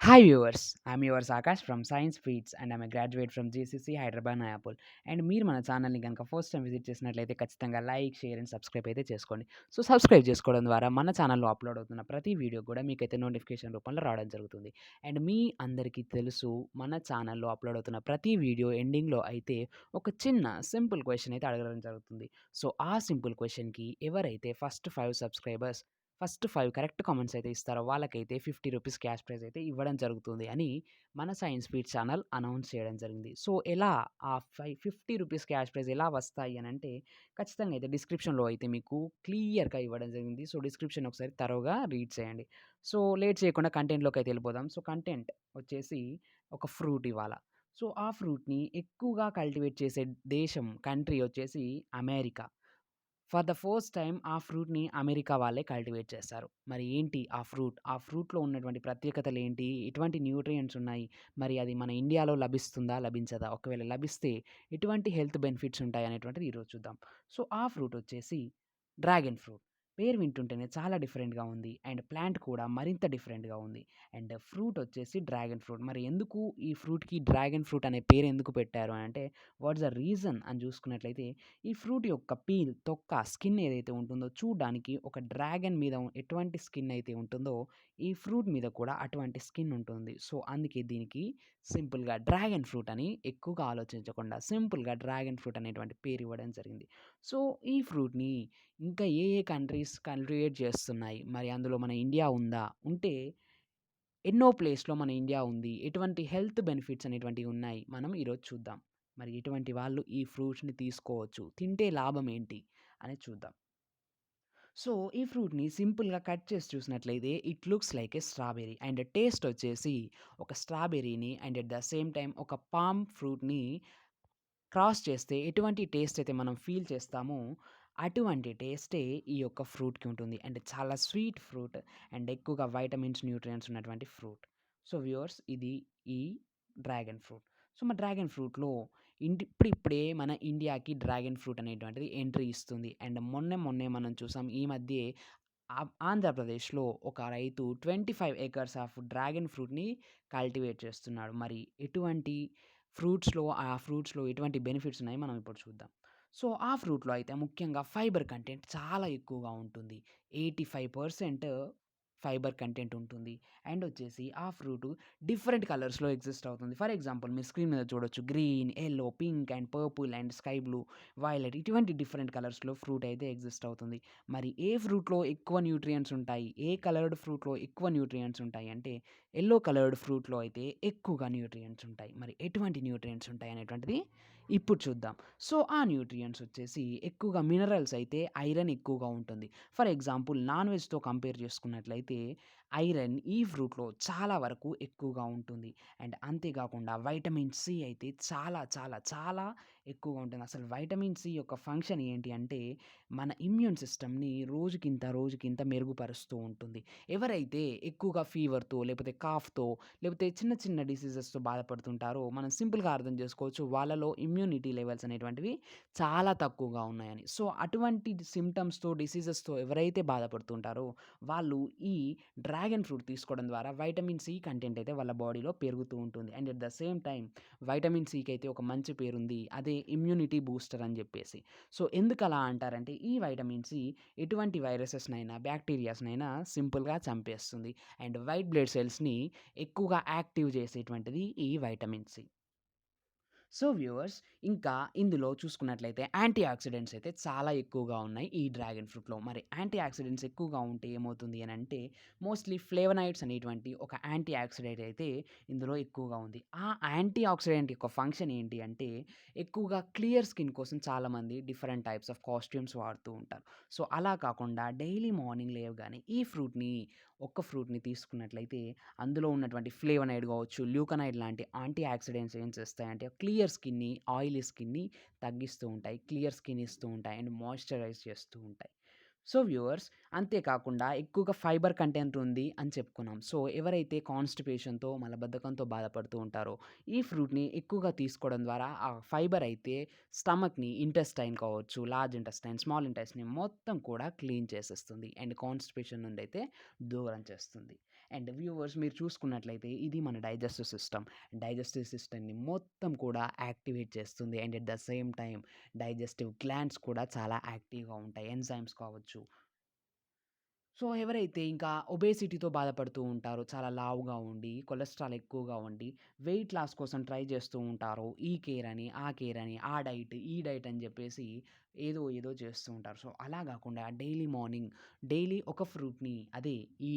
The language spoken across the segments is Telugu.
Hi viewers, I'm yours Akash from Science Feeds and I'm a graduate from GCC Hyderabad Nayapul. And మీరు మన ఛానల్‌ని గనుక ఫస్ట్ టైమ్ విజిట్ చేసినట్లయితే ఖచ్చితంగా లైక్, షేర్ అండ్ సబ్స్క్రైబ్ అయితే చేసుకోండి. సో సబ్స్క్రైబ్ చేసుకోవడం ద్వారా మన ఛానల్‌లో అప్‌లోడ్ అవుతున్న ప్రతి వీడియో కూడా మీకైతే నోటిఫికేషన్ రూపంలో రావడం జరుగుతుంది. అండ్ మీ అందరికీ తెలుసు మన ఛానల్‌లో అప్‌లోడ్ అవుతున్న ప్రతి వీడియో ఎండింగ్‌లో అయితే ఒక చిన్న సింపుల్ క్వెషన్ అయితే అడగడం జరుగుతుంది. సో ఆ సింపుల్ క్వెషన్‌కి ఎవరైతే ఫస్ట్ 5 కరెక్ట్ కామెంట్స్ అయితే ఇస్తారో వాళ్ళకైతే ₹50 క్యాష్ ప్రైజ్ అయితే ఇవ్వడం జరుగుతుంది అని మన సైన్స్ ఫీడ్ ఛానల్ అనౌన్స్ చేయడం జరిగింది. సో, ఎలా ఆ ₹50 క్యాష్ ప్రైజ్ ఎలా వస్తాయి అనంటే ఖచ్చితంగా అయితే డిస్క్రిప్షన్‌లో అయితే మీకు క్లియర్‌గా ఇవ్వడం జరిగింది. సో, డిస్క్రిప్షన్ ఒకసారి థరోగా రీడ్ చేయండి. సో, లేట్ చేయకుండా కంటెంట్‌లోకి అయితే వెళ్ళిపోదాం. సో, కంటెంట్ వచ్చేసి ఒక ఫ్రూట్ ఇవాళ. సో, ఆ ఫ్రూట్‌ని ఎక్కువగా కల్టివేట్ చేసే కంట్రీ వచ్చేసి America. For the first time ఆ ఫ్రూట్‌ని అమెరికా వాళ్ళే కల్టివేట్ చేస్తారు. మరి ఏంటి ఆ ఫ్రూట్? ఆ ఫ్రూట్‌లో ఉన్నటువంటి ప్రత్యేకతలేంటి? ఎటువంటి న్యూట్రియంట్స్ ఉన్నాయి? మరి అది మన ఇండియాలో లభిస్తుందా? లభించదా? ఒకవేళ లభిస్తే ఎటువంటి హెల్త్ బెనిఫిట్స్ ఉంటాయి అనేటువంటిది ఈరోజు చూద్దాం. సో, ఆ ఫ్రూట్ వచ్చేసి డ్రాగన్ ఫ్రూట్. పేరు వింటుంటేనే చాలా డిఫరెంట్‌గా ఉంది. అండ్ ప్లాంట్ కూడా మరింత డిఫరెంట్‌గా ఉంది. అండ్ ఫ్రూట్ వచ్చేసి డ్రాగన్ ఫ్రూట్. మరి ఎందుకు ఈ ఫ్రూట్‌కి డ్రాగన్ ఫ్రూట్ అనే పేరు ఎందుకు పెట్టారు అనంటే వాట్స్ ద రీజన్ అని చూసుకున్నట్లయితే ఈ ఫ్రూట్ యొక్క స్కిన్ ఏదైతే ఉంటుందో చూడ్డానికి ఒక డ్రాగన్ మీద ఎటువంటి స్కిన్ అయితే ఉంటుందో, ఈ ఫ్రూట్ మీద కూడా అటువంటి స్కిన్ ఉంటుంది. సో, అందుకే దీనికి సింపుల్‌గా డ్రాగన్ ఫ్రూట్ అని ఎక్కువగా ఆలోచించకుండా సింపుల్‌గా డ్రాగన్ ఫ్రూట్ అనేటువంటి పేరు ఇవ్వడం జరిగింది. సో, ఈ ఫ్రూట్‌ని ఇంకా ఏ ఏ కంట్రీస్ కల్టివేట్ చేస్తున్నాయి? మరి అందులో మన ఇండియా ఉందా? ఉంటే ఎన్నో ప్లేస్‌లో మన ఇండియా ఉంది. ఎటువంటి హెల్త్ బెనిఫిట్స్ అనేటువంటివి ఉన్నాయి. మనం ఈరోజు చూద్దాం. మరి ఎటువంటి వాళ్ళు ఈ ఫ్రూట్స్‌ని తీసుకోవచ్చు. తింటే లాభం ఏంటి అనేది చూద్దాం. సో, ఈ ఫ్రూట్‌ని సింపుల్‌గా కట్ చేసి చూసినట్లయితే it looks like a strawberry and taste వచ్చేసి ఒక స్ట్రాబెర్రీని and at the same time ఒక పామ్ ఫ్రూట్‌ని క్రాస్ చేస్తే ఎటువంటి టేస్ట్ అయితే మనం ఫీల్ చేస్తామో, అటువంటి టేస్టే ఈ యొక్క ఫ్రూట్‌కి ఉంటుంది. అండ్ చాలా స్వీట్ ఫ్రూట్ అండ్ ఎక్కువగా వైటమిన్స్, న్యూట్రియంట్స్ ఉన్నటువంటి ఫ్రూట్. సో, వ్యూవర్స్ ఇది ఈ డ్రాగన్ ఫ్రూట్. సో, మన డ్రాగన్ ఫ్రూట్‌లో ఇప్పుడిప్పుడే మన ఇండియాకి డ్రాగన్ ఫ్రూట్ అనేటువంటిది ఎంట్రీ ఇస్తుంది. అండ్ మొన్నే మనం చూసాం ఈ మధ్యే ఆంధ్రప్రదేశ్‌లో ఒక రైతు 25 ఎకర్స్ ఆఫ్ డ్రాగన్ ఫ్రూట్‌ని కల్టివేట్ చేస్తున్నాడు. మరి ఎటువంటి ఫ్రూట్స్‌లో ఎటువంటి బెనిఫిట్స్ ఉన్నాయో మనం ఇప్పుడు చూద్దాం. సో, ఆ ఫ్రూట్‌లో అయితే ముఖ్యంగా ఫైబర్ కంటెంట్ చాలా ఎక్కువగా ఉంటుంది. 85% ఫైబర్ కంటెంట్ ఉంటుంది. అండ్ వచ్చేసి ఆ ఫ్రూటు డిఫరెంట్ కలర్స్‌లో ఎగ్జిస్ట్ అవుతుంది. ఫర్ ఎగ్జాంపుల్ మీరు స్క్రీన్ మీద చూడొచ్చు. Green, yellow, pink and purple and sky blue, violet ఇటువంటి డిఫరెంట్ కలర్స్‌లో ఫ్రూట్ అయితే ఎగ్జిస్ట్ అవుతుంది. మరి ఏ ఫ్రూట్‌లో ఎక్కువ న్యూట్రియంట్స్ ఉంటాయి? ఏ కలర్డ్ ఫ్రూట్‌లో ఎక్కువ న్యూట్రియంట్స్ ఉంటాయి అంటే యెల్లో కలర్డ్ ఫ్రూట్‌లో అయితే ఎక్కువగా న్యూట్రియంట్స్ ఉంటాయి. మరి ఎటువంటి న్యూట్రియంట్స్ ఉంటాయి అనేటువంటిది ఇప్పుడు చూద్దాం. సో, ఆ న్యూట్రియంట్స్ వచ్చేసి ఎక్కువగా మినరల్స్ అయితే ఐరన్ ఎక్కువగా ఉంటుంది. ఫర్ ఎగ్జాంపుల్ నాన్ వెజ్‌తో కంపేర్ చేసుకున్నట్లయితే ఐరన్ ఈ ఫ్రూట్‌లో చాలా వరకు ఎక్కువగా ఉంటుంది. అండ్ అంతేకాకుండా వైటమిన్ సి అయితే చాలా ఎక్కువగా ఉంటుంది. అసలు వైటమిన్ సి యొక్క ఫంక్షన్ ఏంటి అంటే మన ఇమ్యూన్ సిస్టమ్‌ని రోజుకింత మెరుగుపరుస్తూ ఉంటుంది. ఎవరైతే ఎక్కువగా ఫీవర్‌తో లేకపోతే కాఫ్‌తో లేకపోతే చిన్న చిన్న డిసీజెస్‌తో బాధపడుతుంటారో మనం సింపుల్‌గా అర్థం చేసుకోవచ్చు. వాళ్ళలో ఇమ్యూనిటీ లెవెల్స్ అనేటువంటివి చాలా తక్కువగా ఉన్నాయని. సో, అటువంటి సింప్టమ్స్‌తో, డిసీజెస్‌తో ఎవరైతే బాధపడుతుంటారో వాళ్ళు ఈ డ్రాగన్ ఫ్రూట్ తీసుకోవడం ద్వారా వైటమిన్ సి కంటెంట్ అయితే వాళ్ళ బాడీలో పెరుగుతూ ఉంటుంది. And at the same time vitamin సికి అయితే ఒక మంచి పేరుంది. అదే ఇమ్యూనిటీ బూస్టర్ అని జెప్పేసి. సో, ఎందుకలా అంటారంటే ఈ వైటమిన్ సి ఎటువంటి వైరసెస్‌నైనా, బ్యాక్టీరియాస్‌నైనా సింపుల్‌గా చంపేస్తుంది. అండ్ వైట్ బ్లడ్ సెల్స్‌ని ఎక్కువగా యాక్టివ్ చేసేటువంటిది ఈ వైటమిన్ సి. సో వ్యూవర్స్ ఇంకా ఇందులో చూసుకున్నట్లయితే యాంటీ ఆక్సిడెంట్స్ అయితే చాలా ఎక్కువగా ఉన్నాయి ఈ డ్రాగన్ ఫ్రూట్‌లో. మరి యాంటీ ఆక్సిడెంట్స్ ఎక్కువగా ఉంటే ఏమవుతుంది అనంటే మోస్ట్‌లీ ఫ్లేవనాయిడ్స్ అనేటువంటి ఒక యాంటీ ఆక్సిడెంట్ అయితే ఇందులో ఎక్కువగా ఉంది. ఆ యాంటీ ఆక్సిడెంట్ యొక్క ఫంక్షన్ ఏంటి అంటే ఎక్కువగా క్లియర్ స్కిన్ కోసం చాలామంది డిఫరెంట్ టైప్స్ ఆఫ్ కాస్ట్యూమ్స్ వాడుతూ ఉంటారు. సో, అలా కాకుండా డైలీ మార్నింగ్ లేవగానే ఈ ఒక్క ఫ్రూట్‌ని తీసుకున్నట్లయితే అందులో ఉన్నటువంటి ఫ్లేవనైడ్ కావచ్చు, ల్యూకనైడ్ లాంటి యాంటీ ఆక్సిడెంట్స్ ఏం చేస్తాయంటే ఆయిలీ స్కిన్‌ని తగ్గిస్తూ ఉంటాయి. క్లియర్ స్కిన్ ఇస్తూ ఉంటాయి. అండ్ మాయిశ్చరైజ్ చేస్తూ ఉంటాయి. సో వ్యూవర్స్ అంతేకాకుండా ఎక్కువగా ఫైబర్ కంటెంట్ ఉంది అని చెప్పుకున్నాం. సో ఎవరైతే కాన్‌స్టిపేషన్‌తో, మలబద్ధకంతో బాధపడుతూ ఉంటారో ఈ ఫ్రూట్‌ని ఎక్కువగా తీసుకోవడం ద్వారా ఆ ఫైబర్ అయితే ఇంటెస్టైన్ కావచ్చు, లార్జ్ ఇంటెస్టైన్, స్మాల్ ఇంటెస్టైన్ మొత్తం కూడా క్లీన్ చేసేస్తుంది. అండ్ కాన్‌స్టిపేషన్ నుండి అయితే దూరం చేస్తుంది. అండ్ వ్యూవర్స్ మీరు చూసుకున్నట్లయితే ఇది మన డైజెస్టివ్ సిస్టమ్. డైజెస్టివ్ సిస్టమ్‌ని మొత్తం కూడా యాక్టివేట్ చేస్తుంది. And at the same time digestive glands కూడా చాలా యాక్టివ్‌గా ఉంటాయి. ఎంజైమ్స్ కావచ్చు. సో, ఎవరైతే ఇంకా ఒబేసిటీతో బాధపడుతూ ఉంటారో, చాలా లావుగా ఉండి, కొలెస్ట్రాల్ ఎక్కువగా ఉండి, వెయిట్ లాస్ కోసం ట్రై చేస్తూ ఉంటారో, ఈ కేర్ అని, ఆ కేర్ అని, ఆ డైట్, ఈ డైట్ అని చెప్పేసి ఏదో ఏదో చేస్తూ ఉంటారు. సో, అలా గాకుండా డైలీ మార్నింగ్ డైలీ ఒక ఫ్రూట్‌ని అదే ఈ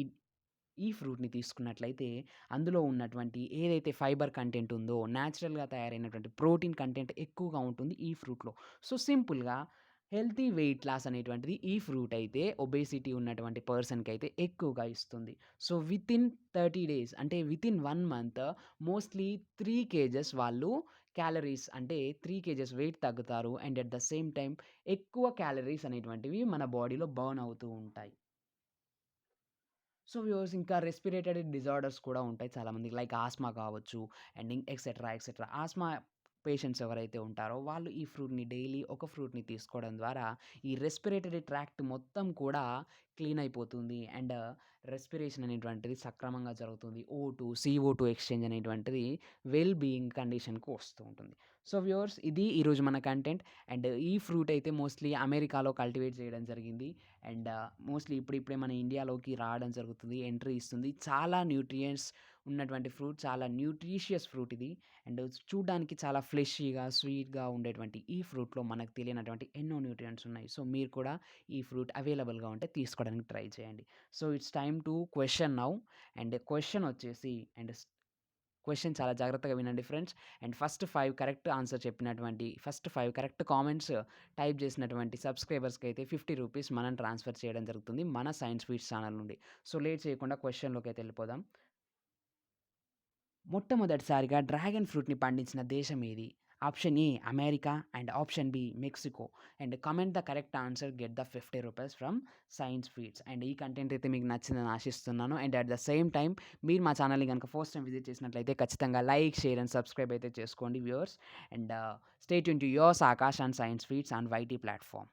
ఈ ఫ్రూట్‌ని తీసుకున్నట్లయితే అందులో ఉన్నటువంటి ఏదైతే ఫైబర్ కంటెంట్ ఉందో, నేచురల్‌గా తయారైనటువంటి ప్రోటీన్ కంటెంట్ ఎక్కువగా ఉంటుంది ఈ ఫ్రూట్‌లో. సో, సింపుల్‌గా హెల్తీ వెయిట్ లాస్ అనేటువంటిది ఈ ఫ్రూట్ అయితే ఒబేసిటీ ఉన్నటువంటి పర్సన్‌కైతే ఎక్కువగా ఇస్తుంది. సో, వితిన్ 30 డేస్ అంటే వితిన్ 1 మంత్ మోస్ట్‌లీ 3 కేజెస్ వాళ్ళు క్యాలరీస్ అంటే 3 కేజెస్ వెయిట్ తగ్గుతారు. And at the same time ఎక్కువ క్యాలరీస్ అనేటువంటివి మన బాడీలో బర్న్ అవుతూ ఉంటాయి. సో, వ్యూవర్స్ ఇంకా రెస్పిరేటరీ డిజార్డర్స్ కూడా ఉంటాయి చాలామందికి. లైక్ ఆస్మా కావచ్చు and etcetera, etcetera. Asma patients ఎవరైతే ఉంటారో వాళ్ళు ఈ ఫ్రూట్‌ని డైలీ ఒక ఫ్రూట్‌ని తీసుకోవడం ద్వారా ఈ రెస్పిరేటరీ ట్రాక్ట్ మొత్తం కూడా క్లీన్ అయిపోతుంది. అండ్ రెస్పిరేషన్ అనేటువంటిది సక్రమంగా జరుగుతుంది. CO2 ఎక్స్‌చేంజ్ అనేటువంటిది వెల్ బీయింగ్ కండిషన్‌కి వస్తూ ఉంటుంది. సో, వ్యూవర్స్ ఇది ఈరోజు మన కంటెంట్. అండ్ ఈ ఫ్రూట్ అయితే మోస్ట్‌లీ అమెరికాలో కల్టివేట్ చేయడం జరిగింది. అండ్ మోస్ట్‌లీ ఇప్పుడిప్పుడే మన ఇండియాలోకి రావడం జరుగుతుంది. ఎంట్రీ ఇస్తుంది. చాలా న్యూట్రియంట్స్ ఉన్నటువంటి ఫ్రూట్. చాలా న్యూట్రిషియస్ ఫ్రూట్ ఇది. అండ్ చూడ్డానికి చాలా ఫ్లెషీగా, స్వీట్‌గా ఉండేటువంటి ఈ ఫ్రూట్‌లో మనకు తెలియనటువంటి ఎన్నో న్యూట్రియంట్స్ ఉన్నాయి. సో, మీరు కూడా ఈ ఫ్రూట్ అవైలబుల్‌గా ఉంటే తీసుకోవడానికి ట్రై చేయండి. So, it's time to question now. And question వచ్చేసి క్వెషన్ చాలా జాగ్రత్తగా వినండి friends. And first 5 correct comments type చేసినటువంటి సబ్‌స్క్రైబర్స్‌కైతే ₹50 మనం ట్రాన్స్‌ఫర్ చేయడం జరుగుతుంది. మన సైన్స్ ఫీడ్స్ ఛానల్ నుండి. సో, లేట్ చేయకుండా క్వెషన్‌లోకైతే ఎళ్ళిపోదాం. మొట్టమొదటిసారిగా డ్రాగన్ ఫ్రూట్‌ని పండించిన దేశం ఏది? Option A America and option B Mexico. And comment the correct answer get the ₹50 from Science Feeds. And ఈ కంటెంట్ అయితే మీకు నచ్చిందని ఆశిస్తున్నాను. And at the same time మీరు మా ఛానల్‌ని గనుక ఫస్ట్ టైమ్ విజిట్ చేసినట్లయితే ఖచ్చితంగా లైక్, షేర్ అండ్ సబ్స్క్రైబ్ అయితే చేసుకోండి viewers. And stay tune to yours Akash and Science Feeds on YT platform.